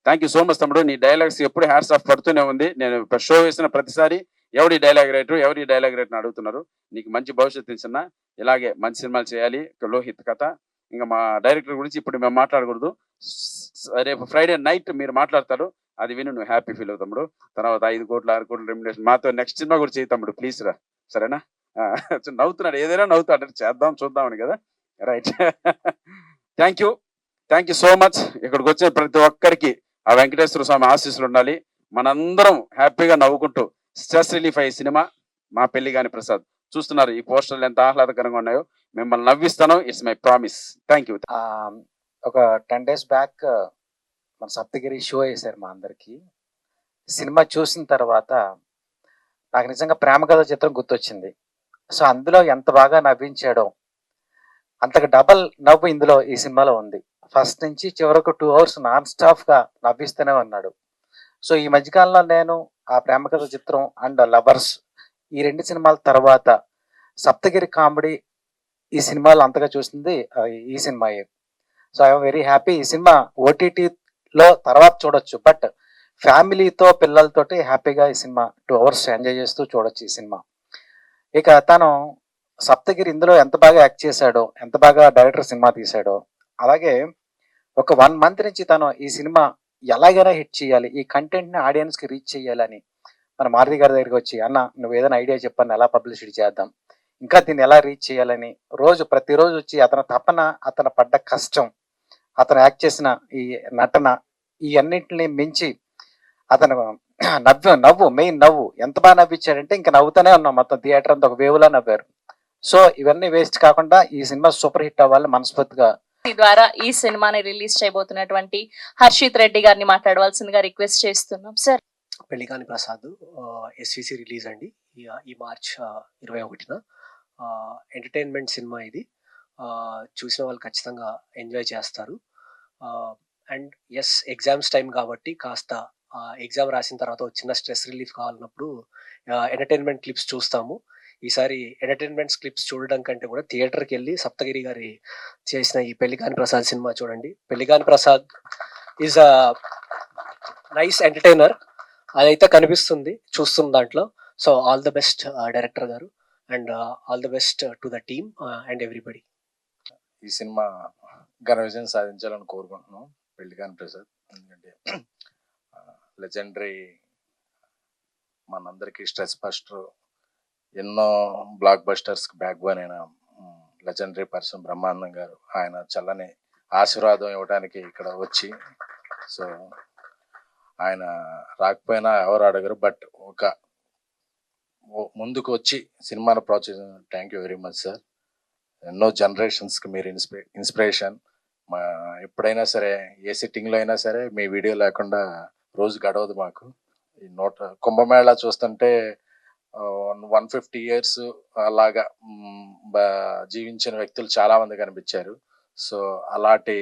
thank you so much తమ్ముడు. నీ డైలాగ్స్ ఎప్పుడు హ్యాట్స్ ఆఫ్ పడుతూనే ఉంది. నేను షో వేసిన ప్రతిసారి ఎవరి డైలాగ్ రైటర్ అడుగుతున్నారు. నీకు మంచి భవిష్యత్తు ఇచ్చినా ఇలాగే మంచి సినిమాలు చేయాలి. లోహిత్ కథ, ఇంకా మా డైరెక్టర్ గురించి ఇప్పుడు మేము మాట్లాడకూడదు. రేపు ఫ్రైడే నైట్ మీరు మాట్లాడతారు, అది విని నువ్వు హ్యాపీ ఫీల్ అవుతాడు. తర్వాత 5 కోట్లు 6 కోట్లు రెమ్యునరేషన్ మాతో నెక్స్ట్ సినిమా కూడా చేయి తమ్ముడు, ప్లీజ్ రా, సరేనా? నవ్వుతున్నాడు, ఏదైనా నవ్వుతాడు, చూద్దామని కదా. Right thank you so much. ఇక్కడికి వచ్చిన ప్రతి ఒక్కరికి ఆ వెంకటేశ్వర స్వామి ఆశీస్సులు ఉండాలి. మనందరం హ్యాపీగా నవ్వుకుంటూ స్ట్రెస్ రిలీఫ్ అయ్యే సినిమా మా పెళ్లి కాని ప్రసాద్. చూస్తున్నారు ఈ పోస్టర్లు ఎంత ఆహ్లాదకరంగా ఉన్నాయో. మిమ్మల్ని నవ్విస్తాను, it's my promise. Thank you. ఒక 10 days బ్యాక్ మన సప్తగిరి షో వేశారు మా అందరికి. సినిమా చూసిన తర్వాత నాకు నిజంగా ప్రేమ కథ చిత్రం గుర్తొచ్చింది. సో అందులో ఎంత బాగా నవ్వించాడో అంతకు డబల్ నవ్వు ఇందులో ఈ సినిమాలో ఉంది. ఫస్ట్ నుంచి చివరకు 2 hours నాన్ స్టాప్ గా నవ్విస్తూనే ఉన్నాడు. సో ఈ మధ్యకాలంలో నేను ఆ ప్రేమ కథ చిత్రం అండ్ లవర్స్ ఈ 2 సినిమాల తర్వాత సప్తగిరి కామెడీ ఈ సినిమాలు అంతగా చూసింది ఈ సినిమాయే. So I'm very happy. ఈ సినిమా OTTలో తర్వాత చూడొచ్చు, బట్ ఫ్యామిలీతో పిల్లలతోటి హ్యాపీగా ఈ సినిమా 2 hours ఎంజాయ్ చేస్తూ చూడొచ్చు ఈ సినిమా. ఇక తను సప్తగిరి ఇందులో ఎంత బాగా యాక్ట్ చేశాడో, ఎంత బాగా డైరెక్టర్ సినిమా తీశాడో, అలాగే ఒక 1 month నుంచి తను ఈ సినిమా ఎలాగైనా హిట్ చేయాలి, ఈ కంటెంట్ ని ఆడియన్స్ కి రీచ్ చేయాలని మన మారుతి గారి దగ్గరికి వచ్చి, అన్న నువ్వు ఏదైనా ఐడియా చెప్పని ఎలా పబ్లిసిటీ చేద్దాం, ఇంకా దీన్ని ఎలా రీచ్ చేయాలని ప్రతిరోజు వచ్చి అతని తపన, అతను పడ్డ కష్టం, అతను యాక్ట్ చేసిన ఈ నటన, ఈ అన్నింటిని మించి అతను మెయిన్ నవ్వు ఎంత బాగా నవ్వించాడంటే ఇంకా నవ్వుతూనే ఉన్నాం. మొత్తం థియేటర్ అంతా ఒక వేవులా నవ్వారు. సో ఇవన్నీ వేస్ట్ కాకుండా ఈ సినిమా సూపర్ హిట్ అవ్వాలని మనస్ఫూర్తిగా ద్వారా ఈ సినిమాని రిలీజ్ చేయబోతున్నటువంటి హర్షిత్ రెడ్డి గారిని మాట్లాడవలసిందిగా రిక్వెస్ట్ చేస్తున్నాం. సార్, పెళ్లికాని ప్రసాద్ SVC రిలీజ్ అండి ఈ మార్చ్ 21న. ఎంటర్టైన్మెంట్ సినిమా ఇది. చూసిన వాళ్ళు ఖచ్చితంగా ఎంజాయ్ చేస్తారు. అండ్ ఎగ్జామ్స్ టైం కాబట్టి కాస్త ఎగ్జామ్ రాసిన తర్వాత చిన్న స్ట్రెస్ రిలీఫ్ కావాలన్నప్పుడు ఎంటర్టైన్మెంట్ క్లిప్స్ చూస్తాము. ఈసారి ఎంటర్టైన్మెంట్ క్లిప్స్ చూడడం కంటే కూడా థియేటర్కి వెళ్ళి సప్తగిరి గారి చేసిన ఈ పెళ్లికాని ప్రసాద్ సినిమా చూడండి. Pellikani Prasad is a nice entertainer. అదైతే కనిపిస్తుంది చూస్తున్న దాంట్లో. So all the best director గారు, and all the best to the team and everybody. ఈ సినిమా ఘన విజయం సాధించాలని కోరుకుంటున్నాం. పెళ్లికాని ప్రసాద్ ఎందుకంటే లెజెండరీ, మనందరికీ స్ట్రెస్ బస్టర్, ఎన్నో బ్లాక్ బస్టర్స్ బ్యాక్ బోన్ అయిన లెజెండరీ పర్సన్ బ్రహ్మానందం గారు. ఆయన చల్లని ఆశీర్వాదం ఇవ్వడానికి ఇక్కడ వచ్చి, సో ఆయన రాకపోయినా ఎవరు అడగరు, బట్ ఒక ముందుకు వచ్చి సినిమాను ప్రోత్సహించిన thank you very much sir. ఎన్నో జనరేషన్స్కి మీరు ఇన్స్పిరేషన్. మా ఎప్పుడైనా సరే ఏ సిట్టింగ్లో అయినా సరే మీ వీడియో లేకుండా రోజు గడవదు మాకు. ఈ కుంభమేళా చూస్తుంటే 150 years అలాగా జీవించిన వ్యక్తులు చాలా మంది కనిపించారు. సో అలాంటి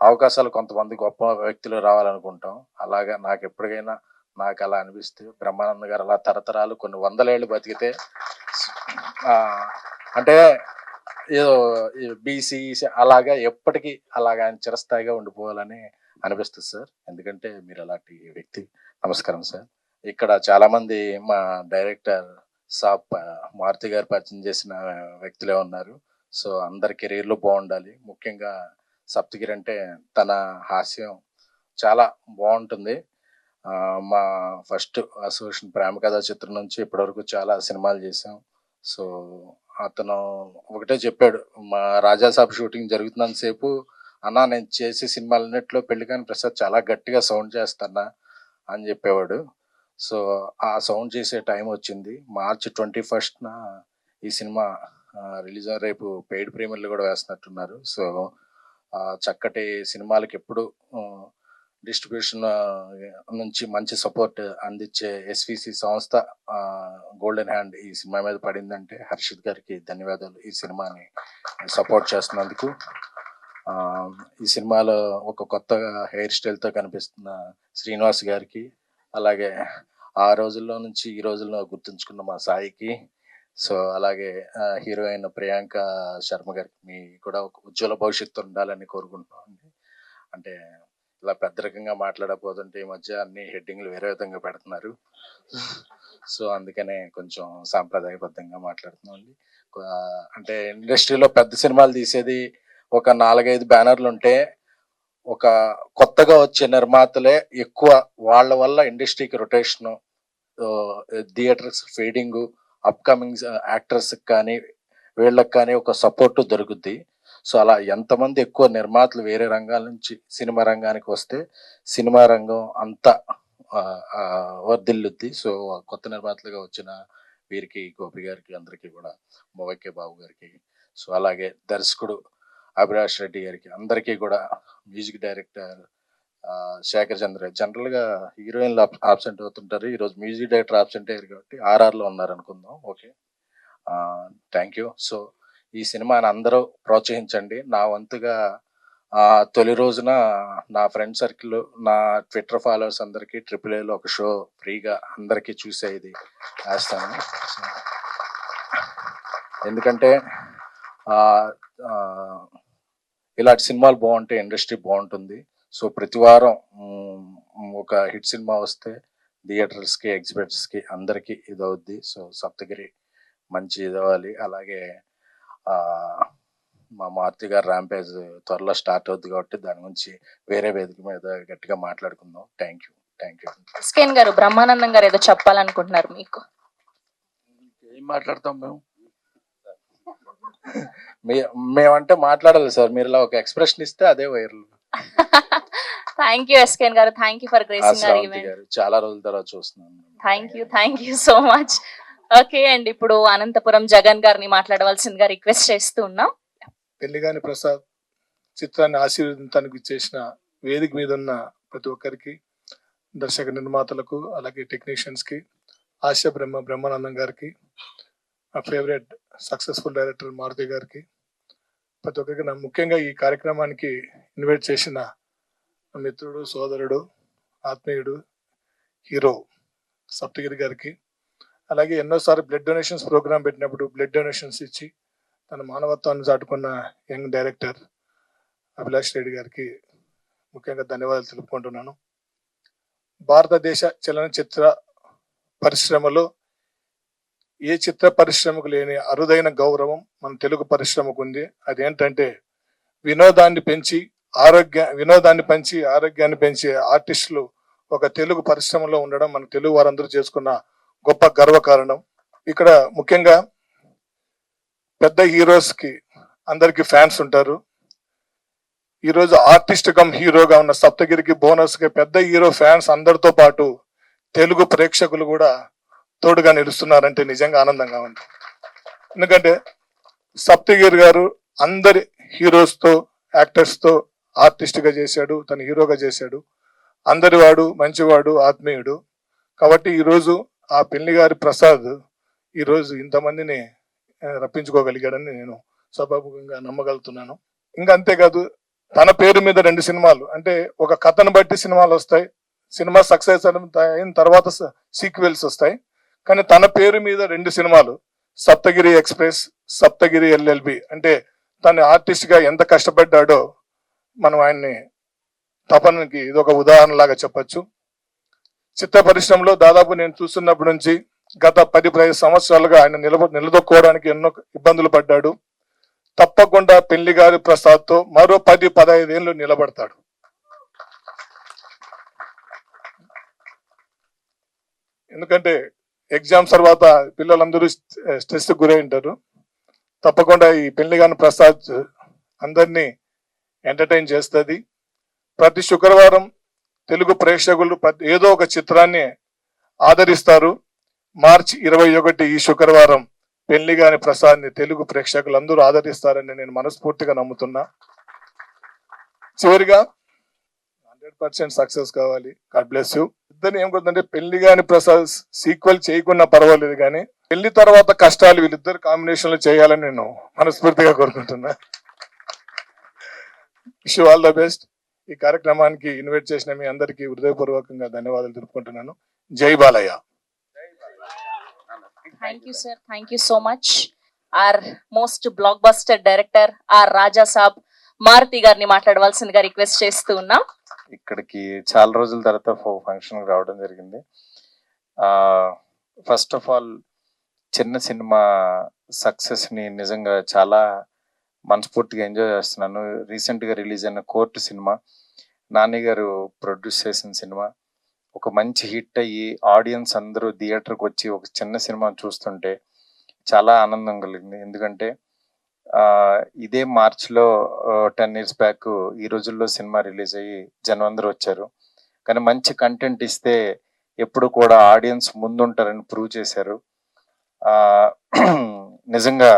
అవకాశాలు కొంతమంది గొప్ప వ్యక్తులు రావాలనుకుంటాం. అలాగా నాకు ఎప్పటికైనా నాకు అలా అనిపిస్తే బ్రహ్మానంద గారు అలా తరతరాలు కొన్ని 100 ఏళ్ళు బతికితే, అంటే ఏదో బీసీ అలాగా ఎప్పటికీ అలాగా ఆయన చిరస్థాయిగా ఉండిపోవాలని అనిపిస్తుంది సార్. ఎందుకంటే మీరు అలాంటి వ్యక్తి. నమస్కారం సార్. ఇక్కడ చాలా మంది మా డైరెక్టర్ మారుతి గారు పరిచయం చేసిన వ్యక్తులే ఉన్నారు. సో అందరి కెరీర్లు బాగుండాలి. ముఖ్యంగా సప్తగిరి అంటే తన హాస్యం చాలా బాగుంటుంది. మా ఫస్ట్ అసోసియేషన్ ప్రేమ కథా చిత్రం నుంచి ఇప్పటివరకు చాలా సినిమాలు చేసాం. సో అతను ఒకటే చెప్పాడు, మా రాజాసాబ్ షూటింగ్ జరుగుతున్నంతసేపు, అన్నా నేను చేసే సినిమాలన్నింటిలో పెళ్లికాని ప్రసాద్ చాలా గట్టిగా సౌండ్ చేస్తానా అని చెప్పేవాడు. సో ఆ సౌండ్ చేసే టైం వచ్చింది. March 21st ఈ సినిమా రిలీజ్. రేపు పెయిడ్ ప్రీమియర్లు కూడా వేస్తున్నట్టున్నారు. సో చక్కటి సినిమాలకి ఎప్పుడు డిస్ట్రిబ్యూషన్ నుంచి మంచి సపోర్ట్ అందించే ఎస్విసి సంస్థ గోల్డెన్ హ్యాండ్ ఈ సినిమా మీద పడిందంటే హర్షిత్ గారికి ధన్యవాదాలు. ఈ సినిమాని సపోర్ట్ చేస్తున్నందుకు. ఈ సినిమాలో ఒక కొత్త హెయిర్ స్టైల్తో కనిపిస్తున్న శ్రీనివాస్ గారికి, అలాగే ఆ రోజుల్లో నుంచి ఈ రోజుల్లో గుర్తుంచుకున్న మా సాయికి, సో అలాగే హీరోయిన్ ప్రియాంక శర్మ గారికి, మీ కూడా ఒక ఉజ్వల భవిష్యత్తు ఉండాలని కోరుకుంటున్నాం. అంటే ఇలా పెద్ద రకంగా మాట్లాడకపోతుంటే ఈ మధ్య అన్ని హెడ్డింగ్లు వేరే విధంగా పెడుతున్నారు. సో అందుకనే కొంచెం సాంప్రదాయబద్ధంగా మాట్లాడుతున్నాం అండి. అంటే ఇండస్ట్రీలో పెద్ద సినిమాలు తీసేది ఒక 4-5 బ్యానర్లు ఉంటే, ఒక కొత్తగా వచ్చే నిర్మాతలే ఎక్కువ. వాళ్ళ వల్ల ఇండస్ట్రీకి rotation, theatres feeding, upcoming actors కానీ వీళ్ళకి కానీ ఒక సపోర్టు దొరుకుద్ది. సో అలా ఎంతమంది ఎక్కువ నిర్మాతలు వేరే రంగాల నుంచి సినిమా రంగానికి వస్తే సినిమా రంగం అంతా వర్ధిల్లుద్ది. సో కొత్త నిర్మాతలుగా వచ్చిన వీరికి, గోపి గారికి, అందరికీ కూడా, మొవైకే బాబు గారికి, సో అలాగే దర్శకుడు అభిలాష్ రెడ్డి గారికి, అందరికీ కూడా, మ్యూజిక్ డైరెక్టర్ శేఖర్ చంద్ర. జనరల్గా హీరోయిన్లు ఆబ్సెంట్ అవుతుంటారు, ఈరోజు మ్యూజిక్ డైరెక్టర్ ఆబ్సెంట్ అయ్యారు కాబట్టి RRలో ఉన్నారు అనుకుందాం. Okay, thank you. సో ఈ సినిమాని అందరూ ప్రోత్సహించండి. నా వంతుగా తొలి రోజున నా ఫ్రెండ్ సర్కిల్, నా ట్విట్టర్ ఫాలోవర్స్ అందరికీ AAAలో ఒక షో ఫ్రీగా అందరికీ చూసే ఇది వేస్తాను. ఎందుకంటే ఇలాంటి సినిమాలు బాగుంటే ఇండస్ట్రీ బాగుంటుంది. సో ప్రతి వారం ఒక హిట్ సినిమా వస్తే థియేటర్స్కి, ఎగ్జిబిటర్స్కి అందరికీ ఇదవుద్ది. సో సప్తగిరి మంచి ఇదవ్వాలి. అలాగే మా మారుతి గారు ర్యాంపేజ్ త్వరలో స్టార్ట్ అవుద్ది కాబట్టి దాని గురించి వేరే వేదిక మీద గట్టిగా మాట్లాడుకుందాం. Thank you. ఎస్కేఎన్ గారు, బ్రహ్మానందం గారు ఏదో చెప్పాలనుకుంటున్నారు మీకు. ఏం మాట్లాడతాం మేమంటే మాట్లాడాలి సార్. మీరు ఇలా ఒక ఎక్స్ప్రెషన్ ఇస్తే అదే వైరల్. థ్యాంక్ యూ ఎస్కేఎన్ గారు, thank you for gracing our event. చాలా రోజుల తర్వాత చూస్తున్నాను. Thank you so much. Okay అండి, ఇప్పుడు అనంతపురం జగన్ గారిని మాట్లాడవలసిందిగా రిక్వెస్ట్ చేస్తూ ఉన్నాం. పెళ్లికాని ప్రసాద్ చిత్రాన్ని ఆశీర్వదించడానికి చేసిన వేదిక మీద ఉన్న ప్రతి ఒక్కరికి, దర్శక నిర్మాతలకు, అలాగే టెక్నీషియన్స్కి, బ్రహ్మానందం గారికి, నా ఫేవరెట్ సక్సెస్ఫుల్ డైరెక్టర్ మారుతి గారికి, ప్రతి ఒక్కరికి, ముఖ్యంగా ఈ కార్యక్రమానికి ఇన్వైట్ చేసిన మిత్రుడు, సోదరుడు, ఆత్మీయుడు, హీరో సప్తగిరి గారికి, అలాగే ఎన్నోసార్లు బ్లడ్ డొనేషన్స్ ప్రోగ్రామ్ పెట్టినప్పుడు బ్లడ్ డొనేషన్స్ ఇచ్చి తన మానవత్వాన్ని చాటుకున్న యంగ్ డైరెక్టర్ అభిలాష్ రెడ్డి గారికి ముఖ్యంగా ధన్యవాదాలు తెలుపుకుంటున్నాను. భారతదేశ చలనచిత్ర పరిశ్రమలో ఏ చిత్ర పరిశ్రమకు లేని అరుదైన గౌరవం మన తెలుగు పరిశ్రమకు ఉంది. అదేంటంటే వినోదాన్ని పెంచి ఆరోగ్యాన్ని పెంచే ఆర్టిస్టులు ఒక తెలుగు పరిశ్రమలో ఉండడం మన తెలుగు వారందరూ చేసుకున్న గొప్ప గర్వకారణం. ఇక్కడ ముఖ్యంగా పెద్ద హీరోస్ కి అందరికి ఫ్యాన్స్ ఉంటారు. ఈరోజు ఆర్టిస్ట్ కమ్ హీరోగా ఉన్న సప్తగిరికి బోనస్ కి పెద్ద హీరో ఫ్యాన్స్ అందరితో పాటు తెలుగు ప్రేక్షకులు కూడా తోడుగా నిలుస్తున్నారంటే నిజంగా ఆనందంగా ఉంది. ఎందుకంటే సప్తగిరి గారు అందరి హీరోస్ తో యాక్టర్స్ తో ఆర్టిస్ట్ గా చేశాడు, తను హీరోగా చేశాడు. అందరి వాడు, మంచివాడు, ఆత్మీయుడు. కాబట్టి ఈరోజు ఆ పెళ్లిగారి ప్రసాద్ ఈరోజు ఇంతమందిని రప్పించుకోగలిగాడని నేను సభాముఖంగా నమ్మగలుగుతున్నాను. ఇంకా అంతేకాదు, తన పేరు మీద 2 సినిమాలు, అంటే ఒక కథను బట్టి సినిమాలు వస్తాయి, సినిమా సక్సెస్ అయిన తర్వాత సీక్వెల్స్ వస్తాయి. కానీ తన పేరు మీద 2 సినిమాలు, సప్తగిరి ఎక్స్ప్రెస్, సప్తగిరి ఎల్ఎల్బి. అంటే తను ఆర్టిస్ట్ గా ఎంత కష్టపడ్డాడో మనం ఆయన్ని తపనకి ఇదొక ఉదాహరణ లాగా చెప్పచ్చు. చిత్ర పరిశ్రమలో దాదాపు నేను చూస్తున్నప్పటి నుంచి గత 10-15 సంవత్సరాలుగా ఆయన నిలదొక్కోవడానికి ఎన్నో ఇబ్బందులు పడ్డాడు. తప్పకుండా పెళ్లిగారి ప్రసాద్ తో మరో 10-15 ఏళ్ళు నిలబడతాడు. ఎందుకంటే ఎగ్జామ్స్ తర్వాత పిల్లలందరూ స్ట్రెస్ గురై ఉంటారు. తప్పకుండా ఈ పెళ్లిగాని ప్రసాద్ అందరినీ ఎంటర్టైన్ చేస్తుంది. ప్రతి శుక్రవారం తెలుగు ప్రేక్షకులు ఏదో ఒక చిత్రాన్ని ఆదరిస్తారు. మార్చి 21 ఈ శుక్రవారం పెళ్లిగాని ప్రసాద్ ని తెలుగు ప్రేక్షకులు అందరూ ఆదరిస్తారని నేను మనస్ఫూర్తిగా నమ్ముతున్నా. చివరిగా 100% సక్సెస్ కావాలి. God bless you. ఇద్దరు ఏమవుతుందంటే పెళ్లిగాని ప్రసాద్ సీక్వెల్ చేయకున్నా పర్వాలేదు, కానీ పెళ్లి తర్వాత కష్టాలు వీళ్ళిద్దరు కాంబినేషన్ లో చేయాలని నేను మనస్ఫూర్తిగా కోరుకుంటున్నా. Wish you all the best. ఈ కార్యక్రమానికి ఇన్వైట్ చేసిన మీ అందరికీ హృదయపూర్వకంగా ధన్యవాదాలు తెలుపుకుంటున్నాను. జై Balayya. Thank you sir, thank you so much. Our most blockbuster director our Raja Saab Maruthi గారిని మాట్లాడవలసిందిగా రిక్వెస్ట్ చేస్తూ ఉన్నాం. ఇక్కడికి చాలా రోజుల తర్వాత ఫంక్షన్ రావడం జరిగింది. ఫస్ట్ ఆఫ్ ఆల్ చిన్న సినిమా సక్సెస్ ని నిజంగా చాలా మనస్ఫూర్తిగా ఎంజాయ్ చేస్తున్నాను. రీసెంట్ గా రిలీజ్ అయిన కోర్టు సినిమా నాని గారు ప్రొడ్యూస్ చేసిన సినిమా ఒక మంచి హిట్ అయ్యి ఆడియన్స్ అందరూ థియేటర్కి వచ్చి ఒక చిన్న సినిమా చూస్తుంటే చాలా ఆనందం కలిగింది. ఎందుకంటే ఇదే మార్చ్లో 10 years బ్యాక్ ఈ రోజుల్లో సినిమా రిలీజ్ అయ్యి జనం అందరూ వచ్చారు. కానీ మంచి కంటెంట్ ఇస్తే ఎప్పుడు కూడా ఆడియన్స్ ముందుంటారని ప్రూవ్ చేశారు. నిజంగా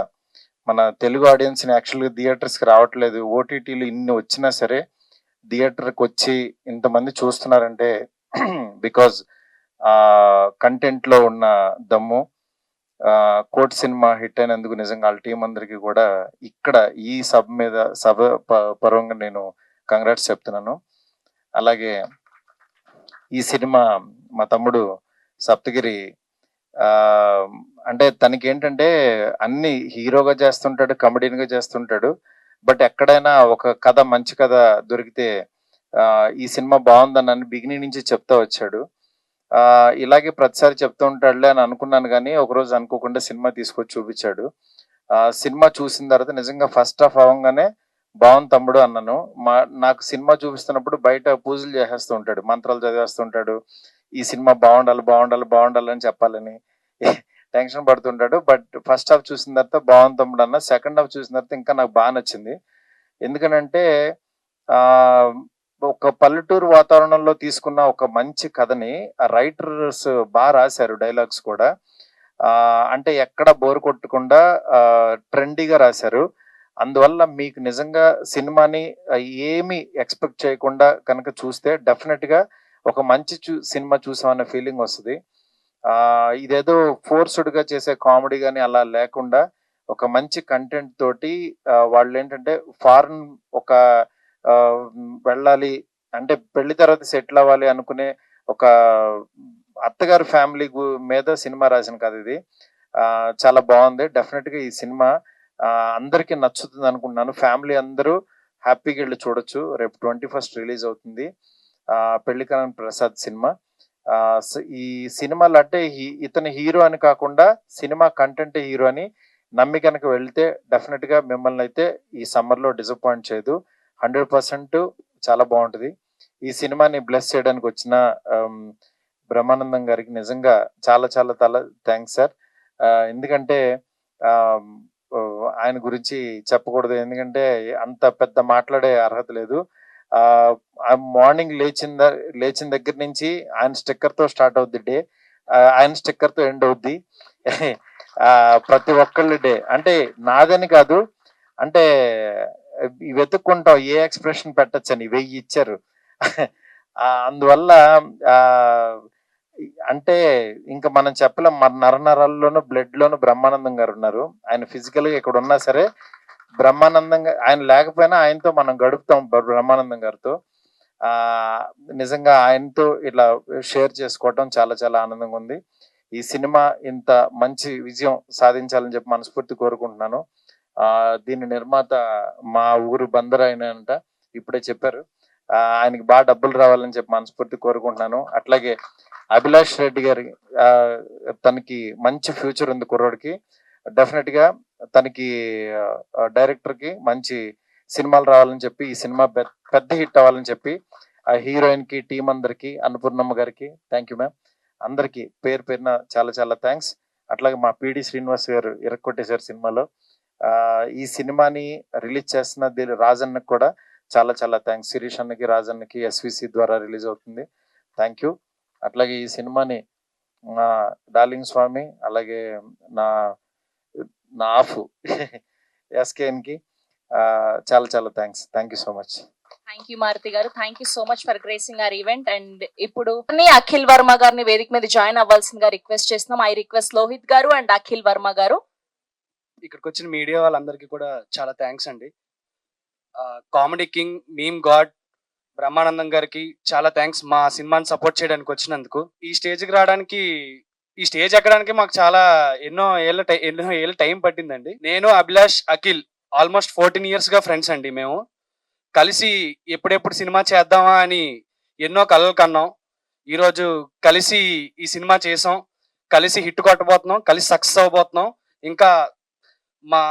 మన తెలుగు ఆడియన్స్ ని యాక్చువల్గా థియేటర్స్కి రావట్లేదు. ఓటీటీలు ఇన్ని వచ్చినా సరే థియేటర్కి వచ్చి ఇంతమంది చూస్తున్నారంటే బికాజ్ కంటెంట్ లో ఉన్న దమ్ము. కోర్ట్ సినిమా హిట్ అయినందుకు నిజంగా వాళ్ళ టీం అందరికి కూడా ఇక్కడ ఈ సభ పరంగా నేను కంగ్రాట్స్ చెప్తున్నాను. అలాగే ఈ సినిమా మా తమ్ముడు సప్తగిరి అంటే తనకి ఏంటంటే అన్ని హీరోగా చేస్తుంటాడు, కమెడీగా చేస్తుంటాడు. బట్ ఎక్కడైనా ఒక కథ మంచి కథ దొరికితే ఈ సినిమా బాగుందని బిగినింగ్ నుంచి చెప్తా వచ్చాడు. ఇలాగే ప్రతిసారి చెప్తూ ఉంటాడులే అని అనుకున్నాను, కానీ ఒకరోజు అనుకోకుండా సినిమా తీసుకొచ్చి చూపించాడు. సినిమా చూసిన తర్వాత నిజంగా ఫస్ట్ హాఫ్ అవ్వగానే బాగుంది తమ్ముడు అన్నాను. నాకు సినిమా చూపిస్తున్నప్పుడు బయట పూజలు చేసేస్తూ ఉంటాడు, మంత్రాలు చదివేస్తుంటాడు, ఈ సినిమా బాగుండాలి బాగుండాలి బాగుండాలి అని చెప్పాలని టెన్షన్ పడుతుంటాడు. బట్ ఫస్ట్ హాఫ్ చూసిన తర్వాత బాగుంది తమ్ముడు అన్న. సెకండ్ హాఫ్ చూసిన తర్వాత ఇంకా నాకు బాగా నచ్చింది. ఎందుకనంటే ఒక పల్లెటూరు వాతావరణంలో తీసుకున్న ఒక మంచి కథని రైటర్స్ బాగా రాశారు, డైలాగ్స్ కూడా. అంటే ఎక్కడ బోర్ కొట్టకుండా ట్రెండీగా రాశారు. అందువల్ల మీకు నిజంగా సినిమాని ఏమి ఎక్స్పెక్ట్ చేయకుండా కనుక చూస్తే డెఫినెట్ గా ఒక మంచి సినిమా చూసామన్న ఫీలింగ్ వస్తుంది. ఇదేదో ఫోర్స్డ్ గా చేసే కామెడీ కానీ అలా లేకుండా ఒక మంచి కంటెంట్ తోటి వాళ్ళు ఏంటంటే ఫారెన్ ఒక వెళ్ళాలి అంటే పెళ్లి తర్వాత సెటిల్ అవ్వాలి అనుకునే ఒక అత్తగారి ఫ్యామిలీ మీద సినిమా రాసిన కథ ఇది. చాలా బాగుంది. డెఫినెట్ గా ఈ సినిమా అందరికి నచ్చుతుంది అనుకుంటున్నాను. ఫ్యామిలీ అందరూ హ్యాపీగా వెళ్ళి చూడొచ్చు. రేపు 21st రిలీజ్ అవుతుంది పెళ్లికాని ప్రసాద్ సినిమా. ఈ సినిమాలు అంటే ఇతని హీరో అని కాకుండా సినిమా కంటెంట్ హీరో అని నమ్మి కనుక వెళ్తే డెఫినెట్ గా మిమ్మల్ని అయితే ఈ సమ్మర్ లో డిసప్పాయింట్ చేయదు. 100% చాలా బాగుంటుంది. ఈ సినిమాని బ్లెస్ చేయడానికి వచ్చిన బ్రహ్మానందం గారికి నిజంగా చాలా చాలా చాలా థ్యాంక్స్ సార్. ఎందుకంటే ఆయన గురించి చెప్పకూడదు, ఎందుకంటే అంత పెద్ద మాట్లాడే అర్హత లేదు. మార్నింగ్ లేచిన దగ్గర నుంచి ఆయన స్టిక్కర్ తో స్టార్ట్ అవుద్ది డే, ఆయన స్టిక్కర్ తో ఎండ్ అవుద్ది. ప్రతి ఒక్కళ్ళ డే అంటే నాదని కాదు, అంటే వెతుక్కుంటాం ఏ ఎక్స్ప్రెషన్ పెట్టచ్చని 1000 ఇచ్చారు. అందువల్ల అంటే ఇంకా మనం చెప్పలేం, మన నరనరాల్లోనూ బ్లడ్ లోను బ్రహ్మానందం గారు ఉన్నారు. ఆయన ఫిజికల్ గా ఇక్కడ ఉన్నా సరే బ్రహ్మానందంగా, ఆయన లేకపోయినా ఆయనతో మనం గడుపుతాం బ్రహ్మానందం గారితో. నిజంగా ఆయనతో ఇట్లా షేర్ చేసుకోవటం చాలా చాలా ఆనందంగా ఉంది. ఈ సినిమా ఇంత మంచి విజయం సాధించాలని చెప్పి మనస్ఫూర్తి కోరుకుంటున్నాను. దీని నిర్మాత మా ఊరు బందర్ అయినంట, ఇప్పుడే చెప్పారు. ఆయనకి బాగా డబ్బులు రావాలని చెప్పి మనస్ఫూర్తి కోరుకుంటున్నాను. అట్లాగే అభిలాష్ రెడ్డి గారి తనకి మంచి ఫ్యూచర్ ఉంది కుర్రోడికి. డెఫినెట్ గా తనకి డైరెక్టర్ కి మంచి సినిమాలు రావాలని చెప్పి, ఈ సినిమా పెద్ద హిట్ అవ్వాలని చెప్పి ఆ హీరోయిన్ కి, టీం అందరికి, అన్నపూర్ణమ్మ గారికి థ్యాంక్ యూ మ్యామ్. అందరికి పేరు పేరున చాలా చాలా థ్యాంక్స్. అట్లాగే మా పిడి శ్రీనివాస్ గారు ఇరక్కొట్టేశారు సినిమాలో. ఈ సినిమాని రిలీజ్ చేస్తున్న రాజన్నకి కూడా చాలా చాలా థ్యాంక్స్. శిరీష్ అన్నకి, రాజన్నకి ఎస్విసి ద్వారా రిలీజ్ అవుతుంది. Thank you. అట్లాగే ఈ సినిమాని నా డార్లింగ్ స్వామి, అలాగే నా ఆఫ్ ఎస్కేఎన్ కి చాలా చాలా thanks. Thank you so much. Thank you Maruthi గారు, thank you so much for gracing our event. And ఇప్పుడు అఖిల్ వర్మ గారిని వేదిక మీద జాయిన్ అవ్వాల్సిందిగా రిక్వెస్ట్ చేస్తున్నాం. ఐ రిక్వెస్ట్ లోహిత్ గారు అండ్ అఖిల్ వర్మ గారు. ఇక్కడికి వచ్చిన మీడియా వాళ్ళందరికీ కూడా చాలా థ్యాంక్స్ అండి. Comedy king, meme God Brahmanandam గారికి చాలా థ్యాంక్స్ మా సినిమాని సపోర్ట్ చేయడానికి వచ్చినందుకు. ఈ స్టేజ్కి రావడానికి, ఈ స్టేజ్ ఎక్కడానికి మాకు చాలా ఎన్నో ఏళ్ళ టైం పట్టిందండి. నేను, అభిలాష్, అఖిల్ ఆల్మోస్ట్ 14 years గా ఫ్రెండ్స్ అండి. మేము కలిసి ఎప్పుడెప్పుడు సినిమా చేద్దామా అని ఎన్నో కలలు కన్నాం. ఈరోజు కలిసి ఈ సినిమా చేసాం, కలిసి హిట్ కొట్టబోతున్నాం, కలిసి సక్సెస్ అవ్వబోతున్నాం. ఇంకా మా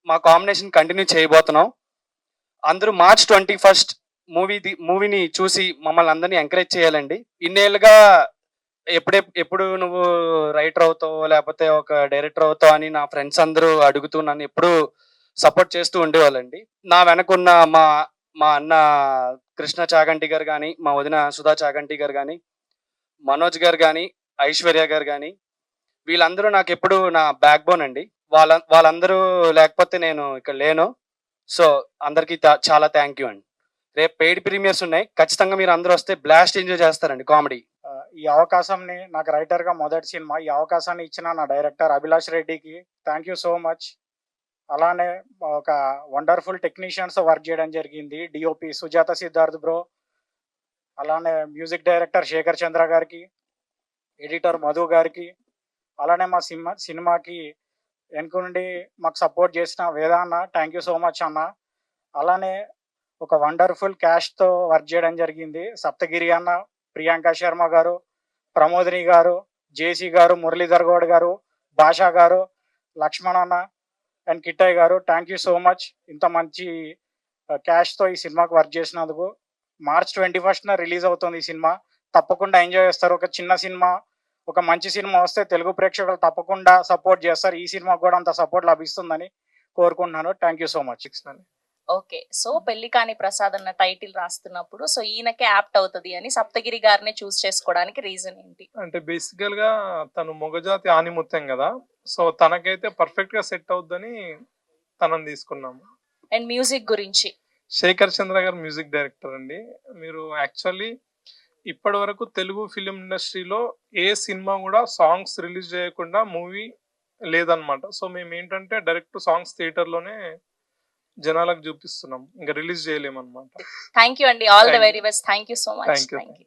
మా కాంబినేషన్ కంటిన్యూ చేయబోతున్నాం. అందరూ March 21 మూవీని చూసి మమ్మల్ని అందరినీ ఎంకరేజ్ చేయాలండి. ఇన్నేళ్ళుగా ఎప్పుడు నువ్వు రైటర్ అవుతావు లేకపోతే ఒక డైరెక్టర్ అవుతావు అని నా ఫ్రెండ్స్ అందరూ అడుగుతూ నన్ను ఎప్పుడు సపోర్ట్ చేస్తూ ఉండేవాళ్ళండి. నా వెనకున్న మా అన్న కృష్ణ చాగంటి గారు కానీ, మా వదిన సుధా చాగంటి గారు కానీ, మనోజ్ గారు కానీ, ఐశ్వర్య గారు కానీ, వీళ్ళందరూ నాకు ఎప్పుడు నా బ్యాక్ బోన్ అండి. వాళ్ళందరూ లేకపోతే నేను ఇక్కడ లేను. సో అందరికీ చాలా థ్యాంక్ యూ అండి. రేపు పెయిడ్ ప్రీమియర్స్ ఉన్నాయి, ఖచ్చితంగా మీరు అందరూ వస్తే బ్లాస్ట్ ఎంజాయ్ చేస్తారండి కామెడీ. ఈ అవకాశాన్ని, నాకు రైటర్గా మొదటి సినిమా, ఈ అవకాశాన్ని ఇచ్చిన నా డైరెక్టర్ అభిలాష్ రెడ్డికి థ్యాంక్ యూ సో మచ్. అలానే ఒక వండర్ఫుల్ టెక్నీషియన్స్ వర్క్ చేయడం జరిగింది. డిఓపి సుజాత సిద్ధార్థ్ బ్రో, అలానే మ్యూజిక్ డైరెక్టర్ శేఖర్ చంద్ర గారికి, ఎడిటర్ మధు గారికి, అలానే మా సినిమాకి వెనుక నుండి మాకు సపోర్ట్ చేసిన వేదాన్న థ్యాంక్ యూ సో మచ్ అన్న. అలానే ఒక వండర్ఫుల్ క్యాస్ట్తో వర్క్ చేయడం జరిగింది. సప్తగిరి అన్న, ప్రియాంక శర్మ గారు, ప్రమోదిని గారు, జేసీ గారు, మురళీధర్ గౌడ్ గారు, భాషా గారు, లక్ష్మణ్ అన్న అండ్ కిట్టయ్య గారు థ్యాంక్ యూ సో మచ్. ఇంత మంచి క్యాష్తో ఈ సినిమాకి వర్క్ చేసినందుకు. March 21 రిలీజ్ అవుతుంది ఈ సినిమా. తప్పకుండా ఎంజాయ్ చేస్తారు. ఒక చిన్న సినిమా, ఒక మంచి సినిమా వస్తే తెలుగు ప్రేక్షకులు తప్పకుండా సపోర్ట్ చేస్తారు. ఈ సినిమాకి కూడా అంత సపోర్ట్ లభిస్తుందని కోరుకుంటున్నాను. Thank you so much. Okay, so పెళ్లి కాని ప్రసాద్ అన్న టైటిల్ రాస్తున్నప్పుడు సో ఈయనకే యాప్ట్ అవుతుంది అని సప్తగిరి గారిని చూస్ చేసుకోవడానికి రీజన్ ఏంటి? అంటే బేసికల్ గా తను మొగజాతి ఆనిముత్యం కదా, సో తనకైతే పర్ఫెక్ట్ గా సెట్ అవుద్దని తనని తీసుకున్నాము. అండ్ మ్యూజిక్ గురించి శేఖర్ చంద్ర గారు మ్యూజిక్ డైరెక్టర్ అండి. మీరు యాక్చువల్లీ ఇప్పటి వరకు తెలుగు ఫిలిం ఇండస్ట్రీలో ఏ సినిమా కూడా సాంగ్స్ రిలీజ్ చేయకుండా మూవీ లేదనమాట. సో మేము ఏంటంటే డైరెక్ట్ సాంగ్స్ థియేటర్ లోనే జనాలకు చూపిస్తున్నాం, ఇంకా రిలీజ్ చేయలేమన్నమాట. థ్యాంక్ యూ అండి, all the very best. Thank you so much. Thank you.